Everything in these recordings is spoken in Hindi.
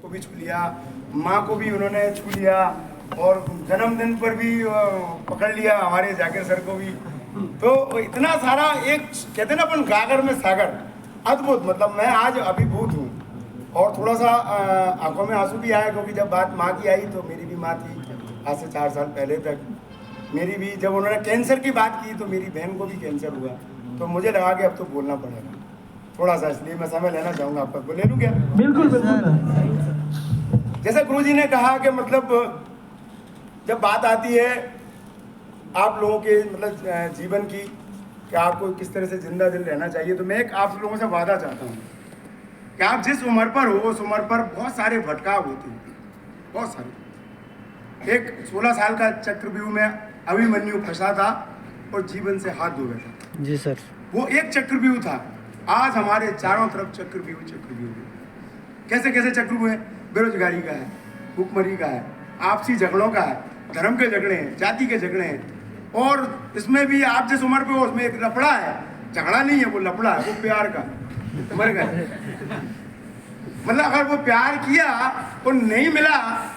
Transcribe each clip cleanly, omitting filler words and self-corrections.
को भी छू लिया, माँ को भी उन्होंने छू लिया, और जन्मदिन पर भी पकड़ लिया हमारे जाकिर सर को भी। तो इतना सारा एक कहते ना अपन गागर में सागर, अद्भुत। मतलब मैं आज अभिभूत हूँ, और थोड़ा सा आंखों में आंसू भी आया, क्योंकि जब बात माँ की आई तो मेरी भी माँ थी आज से 4 साल पहले तक। मेरी भी जब उन्होंने कैंसर की बात की तो मेरी बहन को भी कैंसर हुआ, तो मुझे लगा कि अब तो बोलना पड़ेगा थोड़ा सा, इसलिए मैं समय लेना चाहूँगा। आपका को ले लूँ क्या? बिल्कुल बिल्कुल। जैसे गुरुजी ने कहा कि मतलब जब बात आती है आप लोगों के मतलब जीवन की, कि आपको किस तरह से जिंदा दिल रहना चाहिए, तो मैं एक आप लोगों से वादा चाहता हूँ कि आप जिस उम्र पर हो उस उम्र पर बहुत सारे भटकाव होते हैं, बहुत सारे। एक 16 साल का चक्रव्यूह में अभिमन्यु फंसा था और जीवन से हाथ धो बैठा। जी सर। वो एक चक्रव्यूह था। आज हमारे चारों तरफ चक्रव्यूह चक्रव्यूह। कैसे कैसे चक्रव्यूह है? बेरोजगारी का है, भूखमरी का है, आपसी झगड़ों का है, धर्म के झगड़े हैं, जाति के झगड़े हैं, और इसमें भी आप जिस उम्र पे हो उसमें एक लफड़ा है। झगड़ा नहीं है, वो लफड़ा है, वो प्यार का। मर गए मतलब अगर वो प्यार किया और नहीं मिला,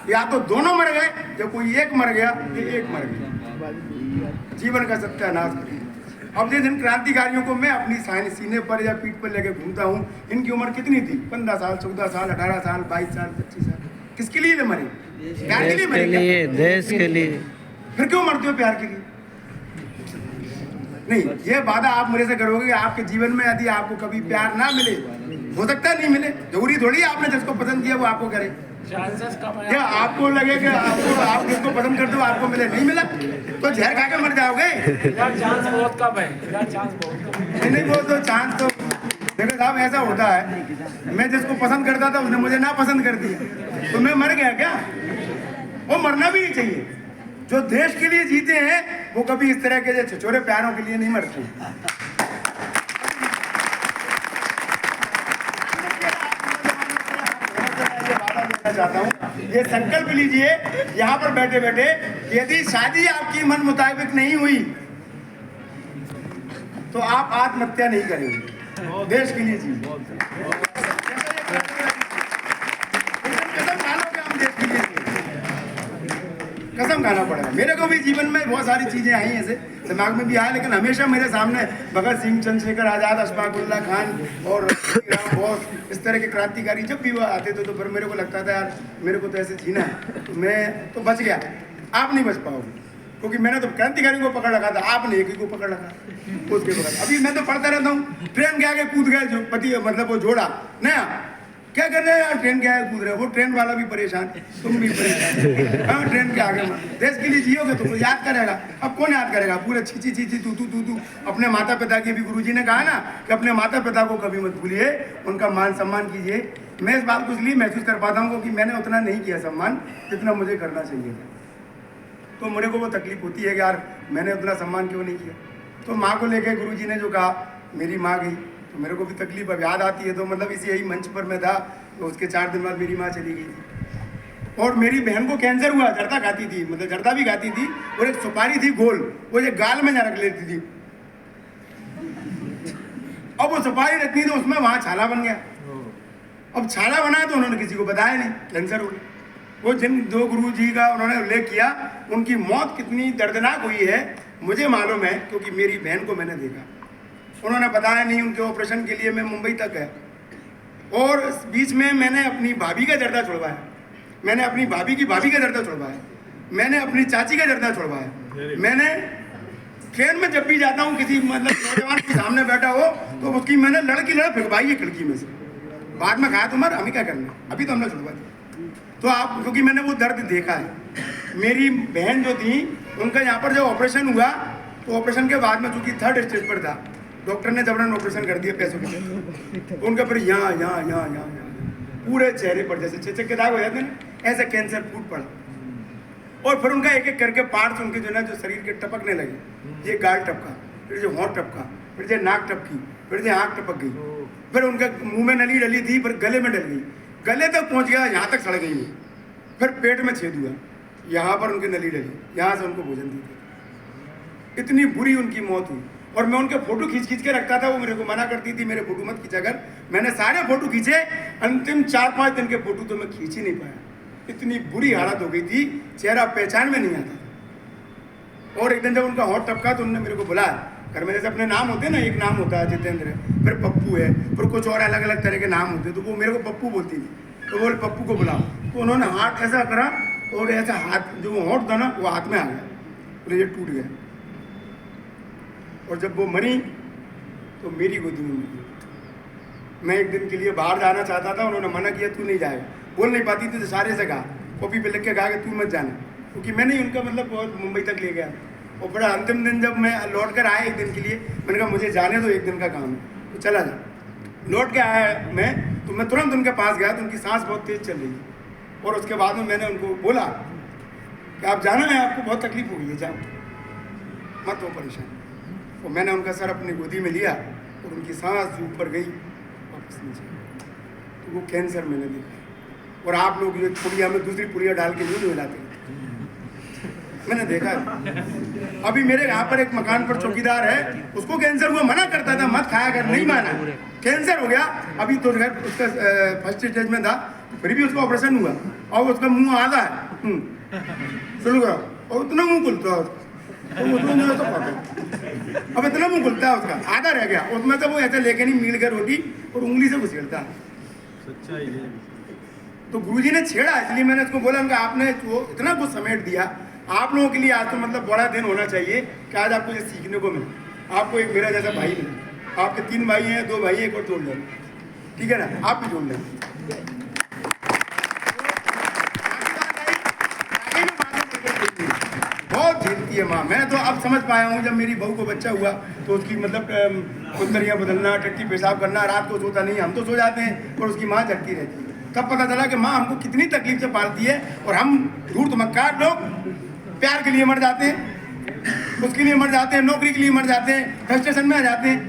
या तो दोनों मर गए या कोई एक मर गया, ये एक मर गया। जीवन का सत्यानाश करिए। अब जिन क्रांतिकारियों को मैं अपनी सीने पर या पीठ पर लेके घूमता हूँ, इनकी उम्र कितनी थी? 15 साल, 14 साल, 18 साल, 22 साल, 25 साल। किसके लिए मरे? प्यार के लिए मरे क्या? देश के लिए। फिर क्यों मरते हो प्यार के लिए? नहीं, ये वादा आप मेरे से करोगे कि आपके जीवन में यदि आपको कभी प्यार ना मिले, हो सकता है नहीं मिले, जरूरी थोड़ी आपने जिसको पसंद किया वो आपको करे। क्या आपको लगे कि आप जिसको पसंद करते हो आपको मिले, नहीं मिला तो जहर खा के मर जाओगे। चांस बहुत कम है, चांस बहुत कम है। नहीं, वो तो चांस तो देखो साहब ऐसा होता है, मैं जिसको पसंद करता था उसने मुझे ना पसंद कर दिया, तो मैं मर गया क्या? वो मरना भी नहीं चाहिए। जो देश के लिए जीते हैं वो कभी इस तरह के छोटे प्यारों के लिए नहीं मरते। चाहता हूँ ये संकल्प लीजिए यहाँ पर बैठे बैठे, यदि शादी आपकी मन मुताबिक नहीं हुई तो आप आत्महत्या नहीं करेंगे। देश के लिए जी कसम खाना पड़ेगा। मेरे को भी जीवन में बहुत सारी चीजें आई ऐसे दिमाग में भी आया, लेकिन हमेशा मेरे सामने भगत सिंह, चंद्रशेखर आजाद, अशफाक उल्ला खान और राम बोस, इस तरह के क्रांतिकारी जब भी वो आते थे तो फिर मेरे को लगता था यार मेरे को तो ऐसे जीना है, तो मैं तो बच गया। आप नहीं बच पाओगे, क्योंकि मैंने तो क्रांतिकारी को पकड़ रखा था, आपने एक ही को पकड़ रखा, उसके पकड़। अभी मैं तो पढ़ता रहता हूँ, ट्रेन के आगे कूद गए जो पति, मतलब वो जोड़ा नया, क्या कर रहे हैं यार, ट्रेन के आगे कूद रहे हो, वो ट्रेन वाला भी परेशान, तुम भी परेशान। हाँ, ट्रेन के आगे देश के लिए जियोगे तो कोई याद करेगा। अब कौन याद करेगा? पूरे छी छी तू अपने माता पिता की भी गुरुजी ने कहा ना कि अपने माता पिता को कभी मत भूलिए, उनका मान सम्मान कीजिए। मैं इस बात को इसलिए महसूस कर पाता हूँ क्योंकि मैंने उतना नहीं किया सम्मान जितना मुझे करना चाहिए था, तो मेरे को वो तकलीफ होती है कि यार मैंने उतना सम्मान क्यों नहीं किया। तो माँ को लेकर गुरुजी ने जो कहा, मेरी माँ गई तो मेरे को भी तकलीफ अब याद आती है। तो मतलब इसी यही मंच पर मैं था, तो उसके 4 दिन बाद मेरी माँ चली गई थी। और मेरी बहन को कैंसर हुआ, जर्दा खाती थी, मतलब जर्दा भी खाती थी, और एक सुपारी थी गोल, वो ये गाल में ना रख लेती थी। अब वो सुपारी रखनी थी, उसमें वहाँ छाला बन गया। अब छाला बना तो उन्होंने किसी को बताया नहीं, कैंसर हो गया। वो जिन 2 गुरु जी का उन्होंने उल्लेख किया, उनकी मौत कितनी दर्दनाक हुई है मुझे मालूम है, क्योंकि मेरी बहन को मैंने देखा। उन्होंने बताया नहीं, उनके ऑपरेशन के लिए मैं मुंबई तक गया, और इस बीच में मैंने अपनी भाभी का दर्दा छुड़वाया, मैंने अपनी भाभी की भाभी का दर्दा छुड़वाया, मैंने अपनी चाची का दर्दा छुड़वाया। मैंने ट्रेन में जब भी जाता हूँ किसी मतलब नौजवान के सामने बैठा हो तो उसकी मैंने लड़की फेंकवाई है खिड़की में से। बाद में कहा तुम्हारा हमें क्या करना, अभी तो हमने छुड़वा दिया। तो आप, क्योंकि मैंने वो दर्द देखा है। मेरी बहन जो थी उनका यहाँ पर जब ऑपरेशन हुआ तो ऑपरेशन के बाद में चूंकि 3rd स्टेज पर था, डॉक्टर ने जबरन ऑपरेशन कर दिया पैसों के, उनका फिर यहाँ पूरे चेहरे पर जैसे चेचक के दाग हो जाते हैं ऐसे कैंसर फूट पड़ा, और फिर उनका एक एक करके पार्ट्स उनके जो ना जो शरीर के टपकने लगे। ये गाल टपका, फिर जो होंठ टपका, फिर जो नाक टपकी, फिर जो आँख टपक गई, फिर उनके मुंह में नली डली थी, फिर गले में डल गई, गले तक पहुँच गया, यहाँ तक सड़ गई। फिर पेट में छेद हुआ, यहाँ पर उनकी नली डली, यहाँ से उनको भोजन दी। इतनी बुरी उनकी मौत हुई। और मैं उनके फोटो खींच के रखता था। वो मेरे को मना करती थी मेरे फोटो मत खींचा कर। मैंने सारे फोटो खींचे, अंतिम 4-5 दिन के फोटो तो मैं खींच ही नहीं पाया। इतनी बुरी हालत हो गई थी, चेहरा पहचान में नहीं आता था। और एक दिन जब उनका होंठ टपका तो उन्होंने मेरे को बुलाया। घर में जैसे अपने नाम होते हैं ना, एक नाम होता है जितेंद्र है, फिर पप्पू है, फिर कुछ और अलग अलग तरह के नाम होते हैं, तो वो मेरे को पप्पू बोलती थी। तो बोले पप्पू को बुलाओ। तो उन्होंने हाथ ऐसा करा और ऐसा हाथ जो होंठ था ना वो हाथ में आ गया, बोले ये टूट गया। और जब वो मरी तो मेरी गोदी में मरी। मैं एक दिन के लिए बाहर जाना चाहता था, उन्होंने मना किया तू नहीं जाएगा। बोल नहीं पाती थी तो सारे से कहा, कॉपी पे लिख के कहा कि तू मत जाना, क्योंकि मैंने ही उनका मतलब बहुत मुंबई तक ले गया। और बड़ा अंतिम दिन जब मैं लौट कर आया एक दिन के लिए, मैंने कहा मुझे जाने दो, एक दिन का काम है, तो चला जा। लौट के आया मैं तो मैं तुरंत उनके पास गया तो उनकी सांस बहुत तेज़ चल रही थी। और उसके बाद में मैंने उनको बोला कि आप जाना है, आपको बहुत तकलीफ हो गई है, जाओ मत हो परेशान। और मैंने उनका सर अपनी गोदी में लिया और उनकी सांस जो ऊपर गई वापस नीचे, तो वो कैंसर मैंने देखा। और आप लोग ये पुड़िया में दूसरी पुड़िया डाल के नहीं मिलाते, मैंने देखा। अभी मेरे यहाँ पर एक मकान पर चौकीदार है, उसको कैंसर हुआ, मना करता था मत खाया कर, नहीं माना, कैंसर हो गया। अभी तो उसका फर्स्ट स्टेज में था, फिर भी उसका ऑपरेशन हुआ और उसका मुंह आधा है, सुन करो, और उतना मुंह खुलता है उसका, अब इतना मुंह खुलता है उसका, आधा रह गया उसमें। तो वो ऐसे लेके नहीं मील कर रोटी और उंगली से घुसेड़ता है। तो गुरुजी ने छेड़ा, इसलिए मैंने उसको बोला उनका आपने वो इतना कुछ समेट दिया, आप लोगों के लिए आज तो मतलब बड़ा दिन होना चाहिए कि आज आपको ये सीखने को मिले। आपको एक मेरा जैसा भाई मिले, आपके 3 भाई हैं, 2 भाई हैं, एक और जोड़ लें, ठीक है ना, आप भी जोड़ लें। बहुत झेलती है माँ। मैं तो अब समझ पाया हूँ, जब मेरी बहू को बच्चा हुआ तो उसकी मतलब कुंदरियाँ बदलना, टट्टी पेशाब करना, रात को सोता नहीं, हम तो सो जाते हैं और उसकी माँ जगती रहती है। तब पता चला कि माँ हमको कितनी तकलीफ से पालती है और हम धूर्त मक्कार लोग प्यार के लिए मर जाते हैं, उसके लिए मर जाते हैं, नौकरी के लिए मर जाते हैं, फ्रस्ट्रेशन में आ जाते हैं।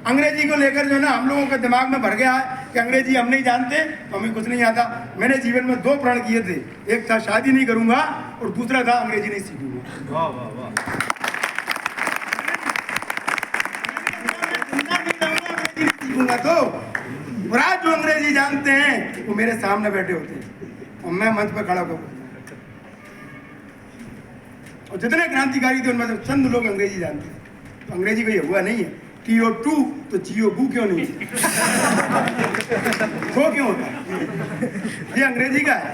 अंग्रेजी को लेकर जो है ना हम लोगों के दिमाग में भर गया है कि अंग्रेजी हम नहीं जानते तो हमें कुछ नहीं आता। मैंने जीवन में 2 प्रण किए थे, एक था शादी नहीं करूंगा और दूसरा था अंग्रेजी नहीं सीखूंगा। वाह वाह वाह। अंग्रेजी नहीं सीखूंगा तो और आज जो अंग्रेजी जानते हैं वो मेरे सामने बैठे होते हैं और मैं मंच पर खड़ा होकर, और जितने क्रांतिकारी थे उनमें से चंद लोग अंग्रेजी जानते हैं। तो अंग्रेजी को ये हुआ नहीं है TO2 तो GO2 क्यों नहीं है? वो क्यों होता है? ये अंग्रेजी का है,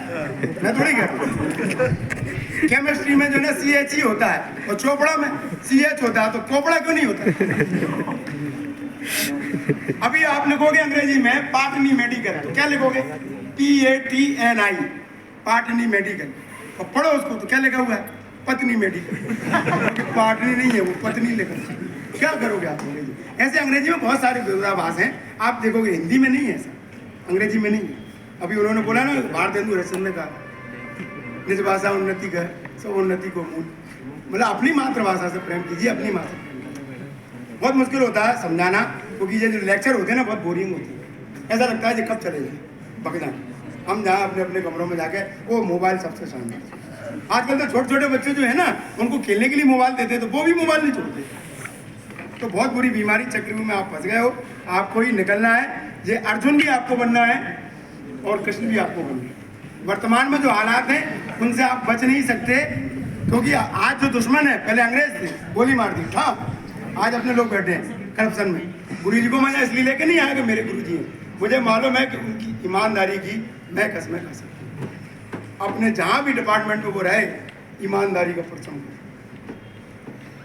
मैं थोड़ी कहता। केमिस्ट्री में जो है CHE होता है और चोपड़ा में CH होता है, तो कोपड़ा क्यों नहीं होता? अभी आप लिखोगे अंग्रेजी में पाटनी मेडिकल, तो क्या लिखोगे? PATNI, Patni medical. और पढ़ो उसको तो क्या लिखा हुआ है? पत्नी मेडिकल। पाटनी नहीं है वो, पत्नी लिखा। क्या करोगे आप अंग्रेजी? ऐसे अंग्रेजी में बहुत सारे विरोधाभास हैं, आप देखोगे हिंदी में नहीं है ऐसा, अंग्रेजी में नहीं है। अभी उन्होंने बोला ना भारतेंदु हरिश्चंद्र ने कहा निज भाषा उन्नति का सब उन्नति को मूल, मतलब अपनी मातृभाषा से प्रेम कीजिए, अपनी मातृभाषा। बहुत मुश्किल होता है समझाना, क्योंकि ये जो लेक्चर होते हैं ना बहुत बोरिंग होती है, ऐसा लगता है कि कब चले जाए पक जाए। हम जहाँ अपने अपने कमरों में जाके वो मोबाइल सबसे शानदार। आजकल तो छोटे छोटे बच्चे जो है ना उनको खेलने के लिए मोबाइल देते हैं तो वो भी मोबाइल नहीं छोड़ते। तो बहुत बुरी बीमारी चक्रव्यूह में आप फंस गए हो, आपको ही निकलना है। ये अर्जुन भी आपको बनना है और कृष्ण भी आपको बनना है। वर्तमान में जो हालात हैं उनसे आप बच नहीं सकते, क्योंकि आज जो दुश्मन है, पहले अंग्रेज थे गोली मार दी, हाँ आज अपने लोग बैठे हैं करप्शन में। गुरु जी को मैं इसलिए लेके नहीं आया कि मेरे गुरु जी हैं, मुझे मालूम है कि उनकी ईमानदारी की मैं कसमें खा सकता हूँ। अपने जहाँ भी डिपार्टमेंट में वो रहे ईमानदारी का परचम,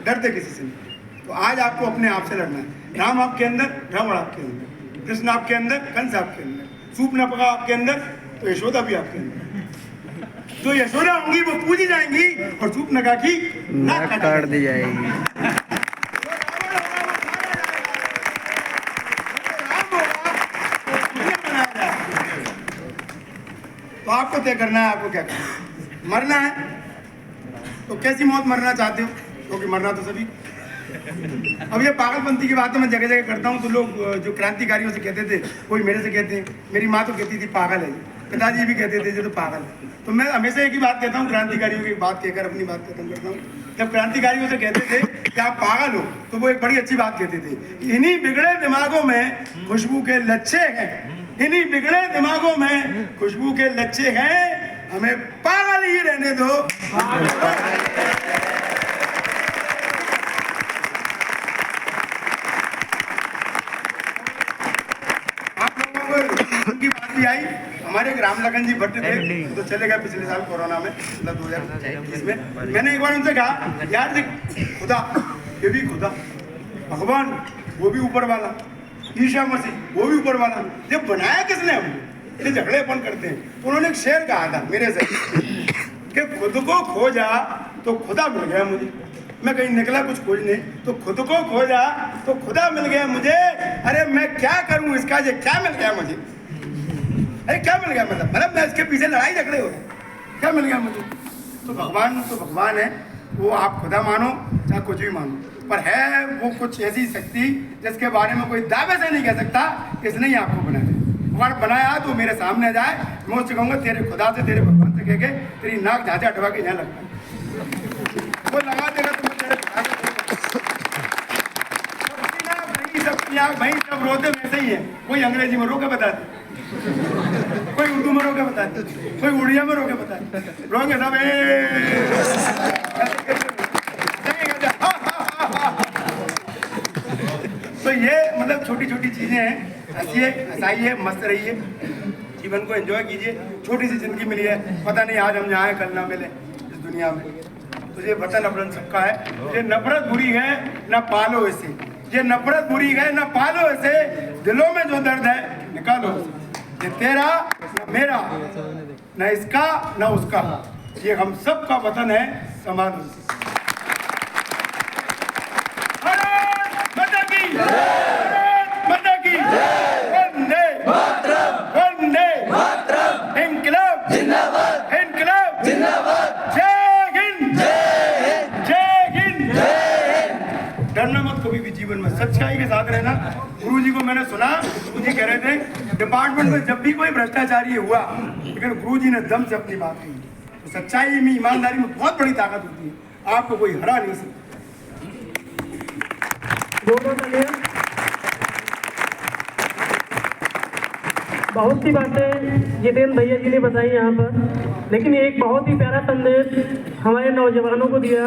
डरते किसी से नहीं। तो आज आपको अपने आप से लड़ना है। राम आपके अंदर, रावण आपके अंदर, कृष्ण आपके अंदर, कंस आपके अंदर, सूप न पका आपके अंदर तो यशोदा भी आपके अंदर। तो यशोदा होंगी वो पूजी जाएंगी और सूप नगा की नाक काट दी जाएगी। तो आपको तय करना है आपको क्या करना। मरना है तो कैसी मौत मरना चाहते हो, क्योंकि मरना तो सभी। अब ये पागलपंथी की बातें मैं जगह जगह करता हूँ तो लोग जो क्रांतिकारियों से कहते थे, कोई मेरे से कहते हैं, मेरी माँ तो कहती थी पागल है, पिताजी भी कहते थे ये तो पागल है। तो मैं हमेशा एक ही बात कहता हूँ, क्रांतिकारियों की बात कहकर अपनी बात खत्म करता हूँ। जब क्रांतिकारियों से कहते थे कि आप पागल हो, तो वो एक बड़ी अच्छी बात कहते थे, इन्हीं बिगड़े दिमागों में खुशबू के लच्छे हैं, इन्हीं बिगड़े दिमागों में खुशबू के लच्छे हैं, हमें पागल ही रहने दो। आप लोगों को उनकी बात भी आई। हमारे एक राम लखन जी भट्ट थे, तो चले गए पिछले साल कोरोना में, मतलब 2021 में। मैंने एक बार उनसे कहा, यार देख, खुदा, ये भी खुदा, भगवान वो भी ऊपर वाला, ईशा मसीह वो भी ऊपर वाला, जब बनाया किसने हमको, ये झगड़े अपन करते हैं। तो उन्होंने एक शेर कहा था मेरे से कि खुद को खोजा तो खुदा मिल गया मुझे। मैं कहीं निकला कुछ खोजने, तो खुद को खोजा तो खुदा मिल गया मुझे। अरे मैं क्या करूं इसका, ये क्या मिल गया मुझे, अरे क्या मिल गया, मतलब मैं इसके पीछे लड़ाई झगड़े हो रहे, क्या मिल गया मुझे। तो भगवान है, वो आप खुदा मानो चाहे कुछ भी मानो, पर है वो कुछ ऐसी शक्ति जिसके बारे में कोई दावे से नहीं कह सकता इसने ही आपको बनाया। भगवान बनाया तो मेरे सामने जाए, मैं उससे कहूँगा तेरे खुदा से, तेरे भगवान से कह के तेरी नाक झाँचा हटवा के यहाँ लगा, वो लगा देगा तो मैं तेरे भाई सब रोते वैसे ही है। कोई अंग्रेजी में रो के बता दे, कोई उर्दू में रो के बता दे, कोई उड़िया में रो के बता दे, रोगे सब तो ये मतलब छोटी छोटी चीजें हैं। हंसिए, हंसाइए, मस्त रहिए, जीवन को एंजॉय कीजिए। छोटी सी जिंदगी मिली है, पता नहीं आज हम यहाँ हैं, कल ना मिले इस दुनिया में। तो ये वतन अपना सबका है। ये नफरत बुरी है ना पालो इसे, ये नफरत बुरी है ना पालो इसे, दिलों में जो दर्द है निकालो इसे। ये तेरा ना मेरा, ना इसका ना उसका, ये हम सब का वतन है, संभालो इसे। भारत माता की, भारत माता की, वंदे वंदे मातरम, इनकलाब जिंदाबाद, इनकलाब जिंदाबाद, जय हिंद, जय हिंद, जय हिंद। डरना मत कभी भी, जीवन में सच्चाई के साथ रहना। गुरु जी को मैंने सुना, गुरु जी कह रहे थे डिपार्टमेंट में जब भी कोई भ्रष्टाचारी हुआ, लेकिन गुरु जी ने दम से अपनी बात कही। तो सच्चाई में, ईमानदारी में बहुत बड़ी ताकत होती है, आपको कोई हरा नहीं सकता। बहुत सी बातें जितेंद्र भैया जी ने बताई यहाँ पर, लेकिन एक बहुत ही प्यारा संदेश हमारे नौजवानों को दिया